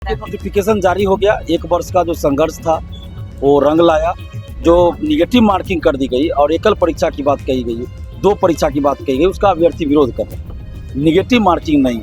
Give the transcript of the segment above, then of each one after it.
Notification जारी हो गया। 1 वर्ष का जो संघर्ष था वो रंग लाया। जो निगेटिव मार्किंग कर दी गई और एकल परीक्षा की बात कही गई, 2 परीक्षा की बात कही गई, उसका अभ्यर्थी विरोध कर रहे हैं। निगेटिव मार्किंग नहीं,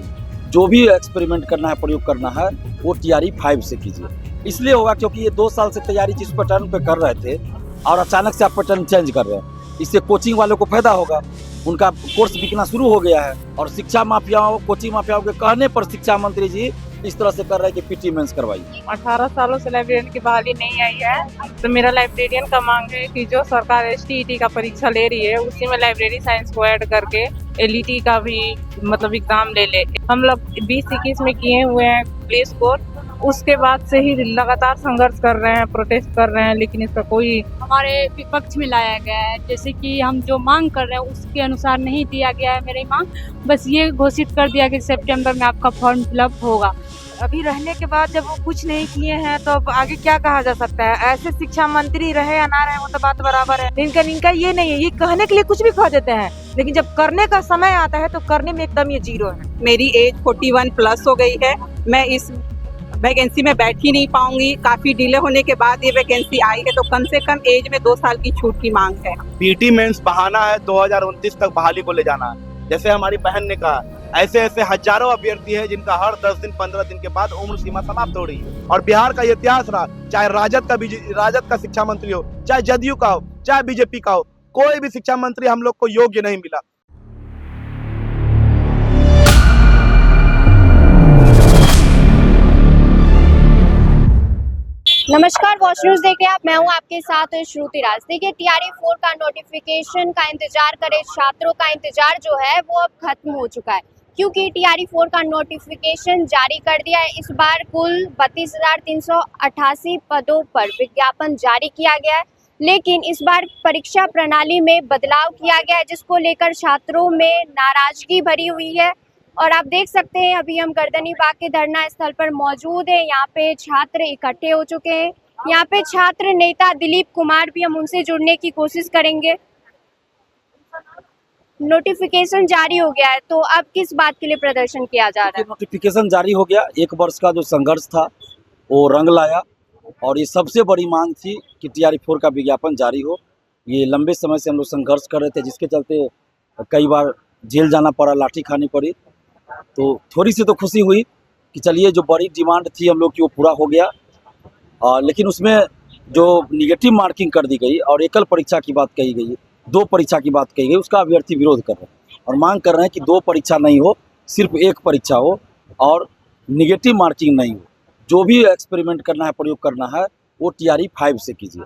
जो भी एक्सपेरिमेंट करना है, प्रयोग करना है, वो TRE 5 से कीजिए। इसलिए होगा क्योंकि ये 2 साल से तैयारी जिस पैटर्न पे कर रहे थे और अचानक से आप पैटर्न चेंज कर रहे हैं, इससे कोचिंग वालों को फायदा होगा। उनका कोर्स बिकना शुरू हो गया है और शिक्षा माफियाओं, कोचिंग माफियाओं के कहने पर शिक्षा मंत्री जी इस तरह से कर रहे हैं कि PT मेंस करवाइए। 18 सालों से लाइब्रेरियन की बहाली नहीं आई है, तो मेरा लाइब्रेरियन का मांग है कि जो सरकार STET का परीक्षा ले रही है उसी में लाइब्रेरी साइंस को ऐड करके LET का भी मतलब एग्जाम ले ले। हम लोग 20-21 में किए हुए हैं पुलिस कोर्स, उसके बाद से ही लगातार संघर्ष कर रहे हैं, प्रोटेस्ट कर रहे हैं, लेकिन इसका कोई हमारे विपक्ष में लाया गया है। जैसे कि हम जो मांग कर रहे हैं उसके अनुसार नहीं दिया गया है मेरी मांग, बस ये घोषित कर दिया कि सितंबर में आपका फॉर्म फिलअप होगा। अभी रहने के बाद जब वो कुछ नहीं किए हैं तो अब आगे क्या कहा जा सकता है। ऐसे शिक्षा मंत्री रहे या ना रहे वो तो बात बराबर है। इनका ये नहीं है, ये कहने के लिए कुछ भी कह देते हैं, लेकिन जब करने का समय आता है तो करने में एकदम ये जीरो है। मेरी एज 41 प्लस हो गई है, मैं इस वैकेंसी में बैठ ही नहीं पाऊंगी। काफी डिले होने के बाद ये वैकेंसी आई है, तो कम से कम एज में 2 साल की छूट की मांग है। PT मेंस बहाना है, 2029 तक बहाली को ले जाना है। जैसे हमारी बहन ने कहा, ऐसे ऐसे हजारों अभ्यर्थी हैं जिनका हर 10 दिन 15 दिन के बाद उम्र सीमा समाप्त हो रही है। और बिहार का इतिहास रहा, चाहे राजद का शिक्षा मंत्री हो, चाहे जदयू का हो, चाहे BJP का हो, कोई भी शिक्षा मंत्री हम लोग को योग्य नहीं मिला। नमस्कार, वॉच न्यूज देख रहे हैं आप। मैं हूं आपके साथ श्रुति राज। देखिए, TRE 4 का नोटिफिकेशन का इंतजार करे छात्रों का इंतजार जो है वो अब खत्म हो चुका है, क्योंकि TRE 4 का नोटिफिकेशन जारी कर दिया है। इस बार कुल 32,388 पदों पर विज्ञापन जारी किया गया है, लेकिन इस बार परीक्षा प्रणाली में बदलाव किया गया है, जिसको लेकर छात्रों में नाराजगी भरी हुई है। और आप देख सकते हैं अभी हम गर्दनी बाग के धरना स्थल पर मौजूद हैं। यहाँ पे छात्र इकट्ठे हो चुके हैं। यहाँ पे छात्र नेता दिलीप कुमार भी, हम उनसे जुड़ने की कोशिश करेंगे। नोटिफिकेशन जारी हो गया है, तो अब किस बात के लिए प्रदर्शन किया जा रहा है? नोटिफिकेशन जारी हो गया। 1 वर्ष का जो संघर्ष था वो रंग लाया और ये सबसे बड़ी मांग थी कि TRE 4 का विज्ञापन जारी हो। ये लंबे समय से हम लोग संघर्ष कर रहे थे, जिसके चलते कई बार जेल जाना पड़ा, लाठी खानी पड़ी। तो थोड़ी सी तो खुशी हुई कि चलिए जो बड़ी डिमांड थी हम लोग की वो पूरा हो गया। लेकिन उसमें जो निगेटिव मार्किंग कर दी गई और एकल परीक्षा की बात कही गई, 2 परीक्षा की बात कही गई, उसका अभ्यर्थी विरोध कर रहे हैं और मांग कर रहे हैं कि 2 परीक्षा नहीं हो, सिर्फ 1 परीक्षा हो और निगेटिव मार्किंग नहीं हो। जो भी एक्सपेरिमेंट करना है, प्रयोग करना है, वो TRE 5 से कीजिए,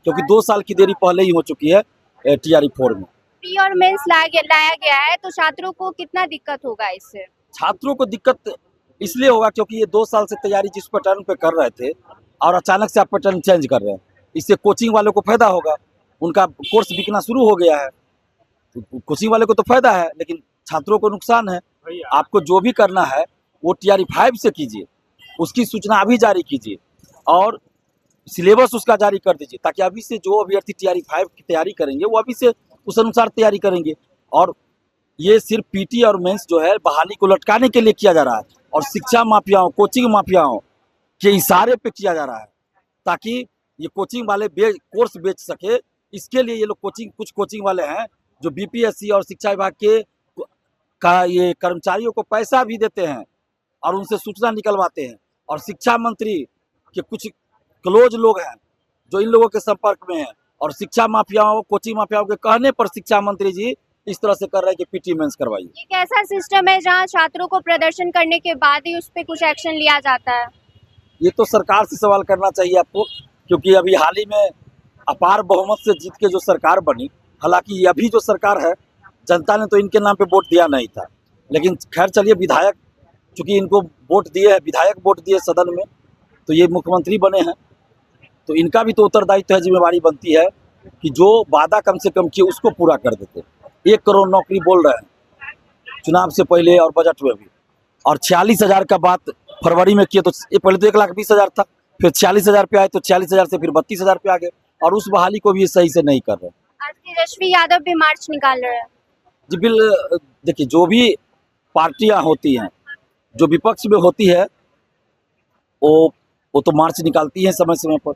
क्योंकि 2 साल की देरी पहले ही हो चुकी है TRE 4 में। प्री और मेंस लाया गया है, तो छात्रों को कितना दिक्कत होगा इससे? छात्रों को दिक्कत इसलिए होगा क्योंकि ये 2 साल से तैयारी जिस पैटर्न पे कर रहे थे और अचानक से आप पैटर्न चेंज कर रहे हैं, इससे कोचिंग वालों को फायदा होगा। उनका कोर्स बिकना शुरू हो गया है, तो कोचिंग वाले को तो फायदा है, लेकिन छात्रों को नुकसान है। आपको जो भी करना है वो TRE 5 से कीजिए, उसकी सूचना अभी जारी कीजिए और सिलेबस उसका जारी कर दीजिए, ताकि अभी से जो अभ्यर्थी TRE 5 की तैयारी करेंगे वो अभी से उस अनुसार तैयारी करेंगे। और ये सिर्फ PT और मेंस जो है बहाली को लटकाने के लिए किया जा रहा है और शिक्षा माफियाओं, कोचिंग माफियाओं के इशारे पे किया जा रहा है, ताकि ये कोचिंग वाले कोर्स बेच सके। इसके लिए ये लोग कुछ कोचिंग वाले हैं जो BPSC और शिक्षा विभाग के ये कर्मचारियों को पैसा भी देते हैं और उनसे सूचना निकलवाते हैं। और शिक्षा मंत्री के कुछ क्लोज लोग हैं जो इन लोगों के संपर्क में हैं और शिक्षा माफियाओं, कोचिंग माफियाओं के कहने पर शिक्षा मंत्री जी इस तरह से कर रहे हैं कि PT मेंस करवाइए। एक ऐसा सिस्टम है जहां छात्रों को प्रदर्शन करने के बाद ही उस पर कुछ एक्शन लिया जाता है? ये तो सरकार से सवाल करना चाहिए आपको, क्योंकि अभी हाल ही में अपार बहुमत से जीत के जो सरकार बनी, हालांकि अभी जो सरकार है जनता ने तो इनके नाम पे वोट दिया नहीं था, लेकिन खैर चलिए, विधायक चूँकि इनको वोट दिए हैं, विधायक वोट दिए सदन में, तो ये मुख्यमंत्री बने हैं, तो इनका भी तो उत्तरदायित्व है, जिम्मेवारी बनती है कि जो वादा कम से कम किए उसको पूरा कर देते। 1 करोड़ नौकरी बोल रहे हैं चुनाव से पहले और बजट में भी, और 46,000 का बात फरवरी में किए, तो ये पहले तो 1,20,000 था, फिर 46,000 पे आए, तो 46,000 से फिर 32,000 पे आ गए, और उस बहाली को भी ये सही से नहीं कर रहे। आज तेजस्वी यादव भी मार्च निकाल रहे हैं। जी देखिए, जो भी पार्टियां होती हैं, जो विपक्ष में होती है, वो तो मार्च निकालती है समय समय पर,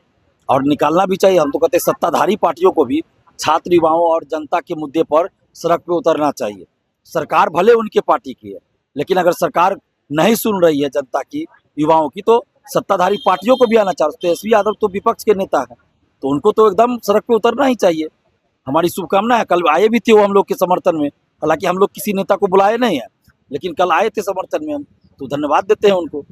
और निकालना भी चाहिए। हम तो कहते हैं सत्ताधारी पार्टियों को भी छात्र युवाओं और जनता के मुद्दे पर सड़क पे उतरना चाहिए। सरकार भले उनके पार्टी की है, लेकिन अगर सरकार नहीं सुन रही है जनता की, युवाओं की, तो सत्ताधारी पार्टियों को भी आना चाहिए। तेजस्वी यादव तो विपक्ष के नेता हैं, तो उनको तो एकदम सड़क पे उतरना ही चाहिए। हमारी शुभकामना है। कल आए भी थे वो हम लोग के समर्थन में, हालांकि हम लोग किसी नेता को बुलाए नहीं है, लेकिन कल आए थे समर्थन में हम, तो धन्यवाद देते हैं उनको।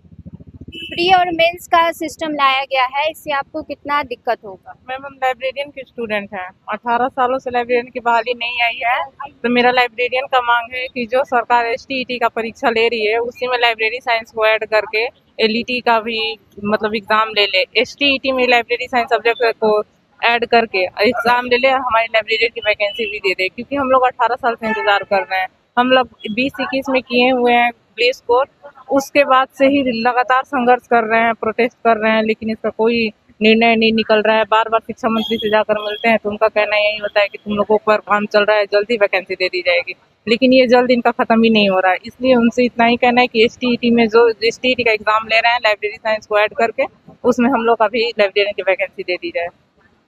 प्री और मेंस का सिस्टम लाया गया है, इससे आपको कितना दिक्कत होगा? मैम हम लाइब्रेरियन के स्टूडेंट हैं, 18 सालों से लाइब्रेरियन की बहाली नहीं आई है। तो मेरा लाइब्रेरियन का मांग है कि जो सरकार एसटीईटी का परीक्षा ले रही है उसी में लाइब्रेरी साइंस को ऐड करके एलईटी का भी मतलब एग्जाम ले ले। एसटीईटी में लाइब्रेरी साइंस सब्जेक्ट को ऐड करके एग्जाम ले ले, हमारी लाइब्रेरियन की वैकेंसी भी दे दे, क्योंकि हम लोग 18 साल से इंतजार कर रहे हैं। हम लोग 20-21 में किए हुए हैं पुलिस कोर, उसके बाद से ही लगातार संघर्ष कर रहे हैं, प्रोटेस्ट कर रहे हैं, लेकिन इसका कोई निर्णय नहीं निकल रहा है। बार बार शिक्षा मंत्री से जाकर मिलते हैं तो उनका कहना यही होता है कि तुम लोगों पर काम चल रहा है, जल्दी वैकेंसी दे दी जाएगी, लेकिन ये जल्द इनका खत्म ही नहीं हो रहा है। इसलिए उनसे इतना ही कहना है कि एसटीईटी में जो एसटीईटी का एग्जाम ले रहे हैं लाइब्रेरी साइंस को ऐड करके, उसमें हम लोग का भी लाइब्रेरियन की वैकेंसी दे दी जाए।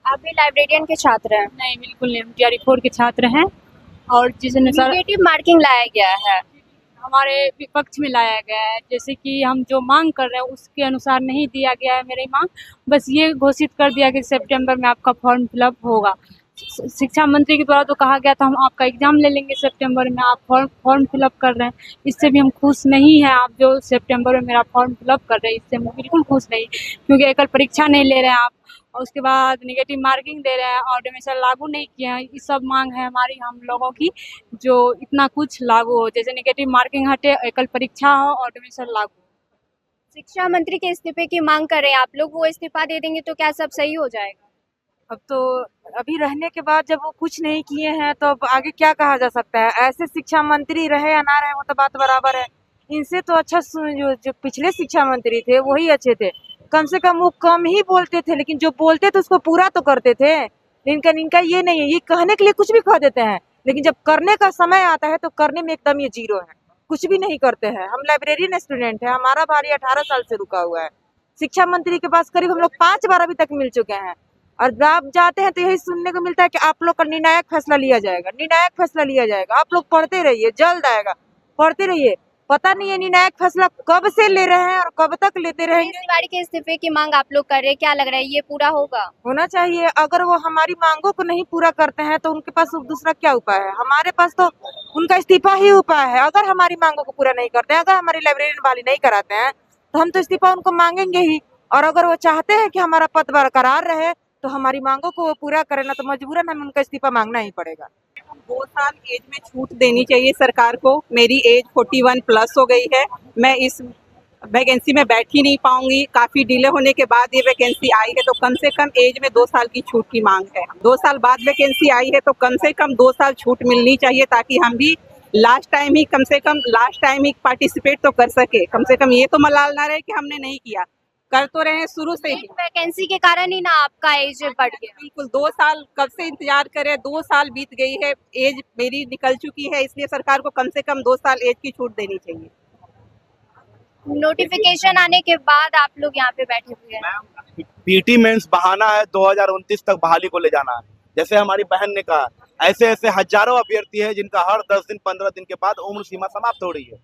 आप भी लाइब्रेरियन के छात्र हैं? नहीं, बिल्कुल नहीं, हम टीआरई 4 के छात्र हैं। और जिस अनुसार नेगेटिव मार्किंग लाया गया है, हमारे विपक्ष में लाया गया है, जैसे कि हम जो मांग कर रहे हैं उसके अनुसार नहीं दिया गया है मेरी मांग। बस ये घोषित कर दिया कि सितंबर में आपका फॉर्म फिलअप होगा। शिक्षा मंत्री के द्वारा तो कहा गया था हम आपका एग्जाम ले लेंगे सितंबर में, आप फॉर्म फिलअप कर रहे हैं, इससे भी हम खुश नहीं हैं। आप जो सितंबर में मेरा फॉर्म फिलअप कर रहे हैं इससे हम बिल्कुल खुश नहीं, क्योंकि एकल परीक्षा नहीं ले रहे हैं आप, और उसके बाद नेगेटिव मार्किंग दे रहे हैं और डोमेस्टर लागू नहीं किए हैं। ये सब मांग है हमारी हम लोगों की, जो इतना कुछ लागू हो, जैसे नेगेटिव मार्किंग हटे, एकल परीक्षा हो और डोमेस्टर लागू। शिक्षा मंत्री के इस्तीफे की मांग कर रहे हैं आप लोग, वो इस्तीफा दे देंगे तो क्या सब सही हो जाएगा? अब तो अभी रहने के बाद जब वो कुछ नहीं किए हैं तो अब आगे क्या कहा जा सकता है। ऐसे शिक्षा मंत्री रहे या ना रहे वो तो बात बराबर है। इनसे तो अच्छा जो पिछले शिक्षा मंत्री थे वही अच्छे थे, कम से कम वो कम ही बोलते थे, लेकिन जो बोलते थे उसको पूरा तो करते थे। लेकिन इनका ये नहीं है, ये कहने के लिए कुछ भी कह देते हैं, लेकिन जब करने का समय आता है तो करने में एकदम ये जीरो है, कुछ भी नहीं करते हैं। हम लाइब्रेरियन स्टूडेंट है, हमारा भारी 18 साल से रुका हुआ है। शिक्षा मंत्री के पास करीब हम लोग 5 बार अभी तक मिल चुके हैं, और आप जाते हैं तो यही सुनने को मिलता है कि आप लोग का निर्णायक फैसला लिया जाएगा, निर्णायक फैसला लिया जाएगा। आप लोग पढ़ते रहिए, जल्द आएगा, पढ़ते रहिए। पता नहीं है निर्णायक फैसला कब से ले रहे हैं और कब तक लेते रहेंगे। तिवारी के इस्तीफे की मांग आप लोग कर रहे हैं, क्या लग रहा है ये पूरा होगा? होना चाहिए। अगर वो हमारी मांगों को नहीं पूरा करते हैं तो उनके पास दूसरा क्या उपाय है? हमारे पास तो उनका इस्तीफा ही उपाय है। अगर हमारी मांगों को पूरा नहीं करते हैं, अगर हमारी लाइब्रेरियन बहाली नहीं कराते हैं, तो हम तो इस्तीफा उनको मांगेंगे ही। और अगर वो चाहते हैं कि हमारा पद बरकरार रहे तो हमारी मांगों को पूरा करें ना, तो मजबूरन हमें उनका इस्तीफा मांगना ही पड़ेगा। 2 साल एज में छूट देनी चाहिए सरकार को। मेरी एज 41 प्लस हो गई है, मैं इस वैकेंसी में बैठ ही नहीं पाऊंगी। काफ़ी डिले होने के बाद ये वैकेंसी आई है, तो कम से कम एज में 2 साल की छूट की मांग है। 2 साल बाद वैकेंसी आई है तो कम से कम 2 साल छूट मिलनी चाहिए, ताकि हम भी लास्ट टाइम ही पार्टिसिपेट तो कर सके। कम से कम ये तो मलाल ना रहे कि हमने नहीं किया, कर तो रहे हैं शुरू से ही। वैकेंसी के कारण ही ना आपका एज बढ़ गया। बिल्कुल, 2 साल कब से इंतजार करें, 2 साल बीत गई है, एज मेरी निकल चुकी है, इसलिए सरकार को कम से कम 2 साल एज की छूट देनी चाहिए। नोटिफिकेशन आने के बाद आप लोग यहाँ पे बैठे हुए हैं। पीटी मेंस बहाना है, 2029 तक बहाली को ले जाना है। जैसे हमारी बहन ने कहा, ऐसे ऐसे हजारों अभ्यर्थी हैं जिनका हर 10 दिन 15 दिन के बाद उम्र सीमा समाप्त हो रही है।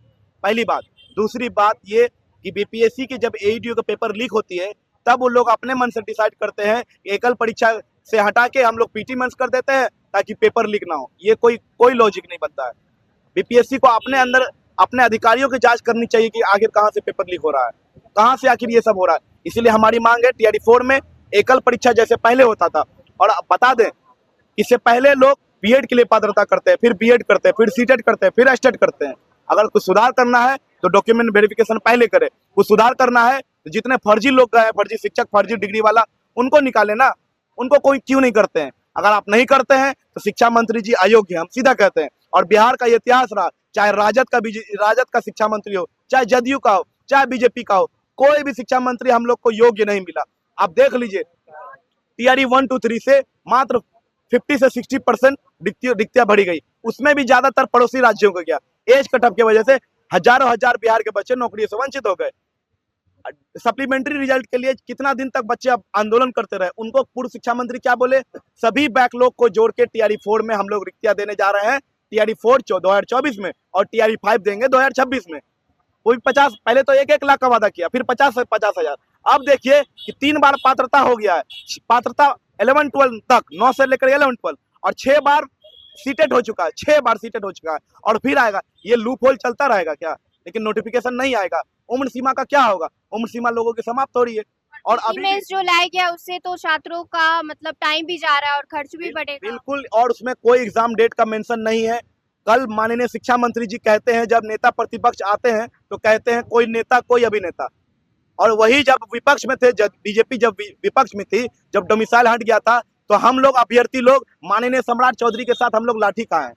पहली बात। दूसरी बात ये कि बीपीएससी की जब एईडीओ का पेपर लीक होती है, तब वो लोग अपने मन से डिसाइड करते हैं कि एकल परीक्षा से हटा के हम लोग पीटी मेंस कर देते हैं ताकि पेपर लीक ना हो। ये कोई लॉजिक नहीं बनता है। बीपीएससी को अपने अंदर अपने अधिकारियों की जांच करनी चाहिए कि आखिर कहाँ से पेपर लीक हो रहा है, कहाँ से आखिर ये सब हो रहा है। इसीलिए हमारी मांग है टीआरई 4 में एकल परीक्षा जैसे पहले होता था। और बता दें, इससे पहले लोग बीएड के लिए पात्रता करते हैं, फिर बीएड करते हैं, फिर सीटेट करते हैं, फिर एस्टेट करते हैं। अगर कुछ सुधार करना है तो डॉक्यूमेंट वेरिफिकेशन पहले करे। कुछ सुधार करना है तो जितने फर्जी लोग गए, फर्जी शिक्षक, फर्जी डिग्री वाला, उनको निकाले ना। उनको कोई क्यों नहीं करते हैं? अगर आप नहीं करते हैं तो शिक्षा मंत्री जी अयोग्य हैं, हम सीधा कहते हैं। और बिहार का इतिहास रहा, चाहे राजद का शिक्षा मंत्री हो, चाहे जदयू का हो, चाहे बीजेपी का हो, कोई भी शिक्षा मंत्री हम लोग को योग्य नहीं मिला। आप देख लीजिए, टीआरई 1, 2, 3 से मात्र 50 से 60% रिक्तियां बढ़ी गई। उसमें भी ज्यादातर पड़ोसी राज्यों को गया। एज कटअप की वजह से हजार बिहार के बच्चे नौकरी से वंचित हो गए। सप्लीमेंट्री रिजल्ट के लिए कितना दिन तक बच्चे अब आंदोलन करते रहे। उनको पूर्व शिक्षा मंत्री क्या बोले, सभी बैकलॉग को जोड़ के टीआरई 4 में हम लोग रिक्तियां देने जा रहे हैं, टीआरई 4 2024 में और टीआरई 5 देंगे 2026 में। वो भी 50, पहले तो 1-1 लाख का वादा किया, फिर 50 हजार। अब देखिए कि 3 बार पात्रता हो गया है, पात्रता 11-12 तक, 9 से लेकर 11-12, और 6 बार सीटेट हो चुका है, 6 बार सीटेट हो चुका है, और फिर आएगा। ये लूप होल चलता रहेगा क्या? लेकिन नोटिफिकेशन नहीं आएगा। उम्र सीमा का क्या होगा? उम्र सीमा लोगों की समाप्त हो रही है। और अभी मेंस जो लाया गया उससे तो छात्रों का मतलब टाइम भी जा रहा है और खर्च भी बढ़ेगा। बिल्कुल, और उसमें कोई एग्जाम डेट का मेंशन नहीं है। कल माननीय शिक्षा मंत्री जी कहते हैं, जब नेता प्रतिपक्ष आते हैं तो कहते हैं कोई नेता कोई अभिनेता, और वही जब विपक्ष में थे, जब बीजेपी जब विपक्ष में थी, जब डोमिसाइल हट गया था, तो हम लोग अभ्यर्थी लोग माननीय सम्राट चौधरी के साथ हम लोग लाठी खाए।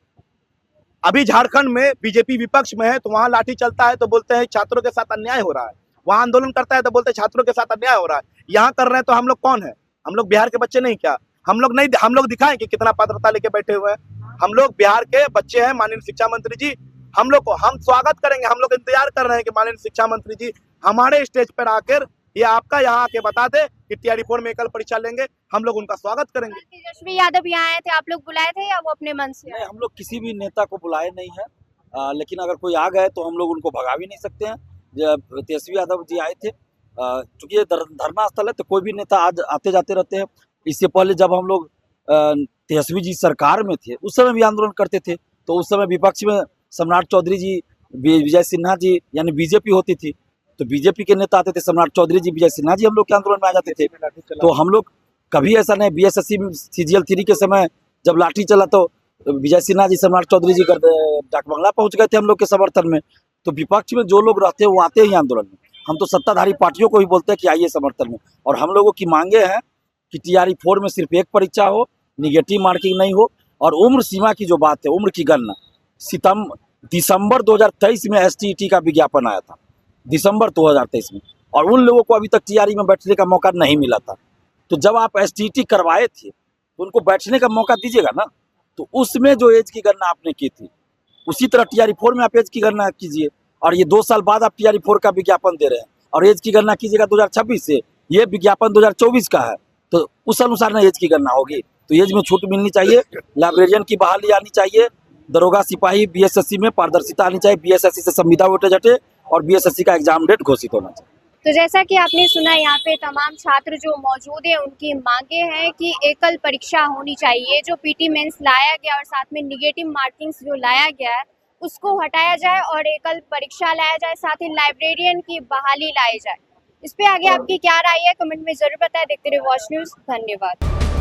अभी झारखंड में बीजेपी विपक्ष में है तो वहां लाठी चलता है तो बोलते हैं छात्रों के साथ अन्याय हो रहा है, वहां आंदोलन करता है तो बोलते हैं छात्रों के साथ अन्याय हो रहा है। यहाँ कर रहे हैं तो हम लोग कौन है? हम लोग बिहार के बच्चे नहीं क्या? हम लोग दिखाएं कि कितना पात्रता लेके बैठे हुए हैं। हम लोग बिहार के बच्चे हैं। माननीय शिक्षा मंत्री जी हम स्वागत करेंगे। हम लोग इंतजार कर रहे हैं कि माननीय शिक्षा मंत्री जी हमारे स्टेज पर आकर ये आपका यहाँ आके बता दे कि टीआरई 4 में एकल परीक्षा लेंगे। हम लोग उनका स्वागत करेंगे। तेजस्वी यादव यहाँ आए थे, आप लोग बुलाए थे या वो अपने मन से? नहीं, हम लोग किसी भी नेता को बुलाए नहीं है, लेकिन अगर कोई आ गए तो हम लोग उनको भगा भी नहीं सकते हैं। जब तेजस्वी यादव जी आए थे, चूंकि ये धरना स्थल है तो कोई भी नेता आज आते जाते रहते हैं। इससे पहले जब हम लोग तेजस्वी जी सरकार में थे उस समय भी आंदोलन करते थे, तो उस समय विपक्ष में सम्राट चौधरी जी, विजय सिन्हा जी, यानी बीजेपी होती थी, तो बीजेपी के नेता आते थे, सम्राट चौधरी जी, विजय सिन्हा जी हम लोग के आंदोलन में आ जाते थे। तो हम लोग कभी ऐसा नहीं, बीएसएससी CGL 3 के समय जब लाठी चला तो विजय सिन्हा जी, सम्राट चौधरी जी डाक बंगला पहुंच गए थे हम लोग के समर्थन में। तो विपक्ष में जो लोग रहते हैं वो आते ही आंदोलन में। हम तो सत्ताधारी पार्टियों को भी बोलते हैं कि आइए समर्थन में। और हम लोगों की मांगे हैं कि टीआरई 4 में सिर्फ एक परीक्षा हो, निगेटिव मार्किंग नहीं हो, और उम्र सीमा की जो बात है, उम्र की गणना दिसंबर 2023 में STET का विज्ञापन आया था, दिसंबर 2023 में, और उन लोगों को अभी तक टीआरई में बैठने का मौका नहीं मिला था। तो जब आप STET करवाए थे तो उनको बैठने का मौका दीजिएगा ना। तो उसमें जो एज की गणना आपने की थी उसी तरह टीआरई 4 में आप एज की गणना कीजिए। और ये 2 साल बाद आप टीआरई 4 का विज्ञापन दे रहे हैं और एज की गणना कीजिएगा 2026 से। ये विज्ञापन 2024 का है, तो उस अनुसार ना एज की गणना होगी। तो एज में छूट मिलनी चाहिए, लाइब्रेरियन की बहाली आनी चाहिए, दरोगा सिपाही बीएसएससी में पारदर्शिता आनी चाहिए, बीएसएससी से संविदा वेटेज हटे और बीएसएससी का एग्जाम डेट घोषित होना चाहिए। तो जैसा कि आपने सुना, यहाँ पे तमाम छात्र जो मौजूद है उनकी मांगे हैं कि एकल परीक्षा होनी चाहिए। जो पीटी मेंस लाया गया और साथ में निगेटिव मार्किंग्स जो लाया गया है उसको हटाया जाए और एकल परीक्षा लाया जाए, साथ ही लाइब्रेरियन की बहाली लाई जाए। इस पे आगे आपकी क्या राय है कमेंट में जरूर बताएं। देखते रहिए वॉच न्यूज़। धन्यवाद।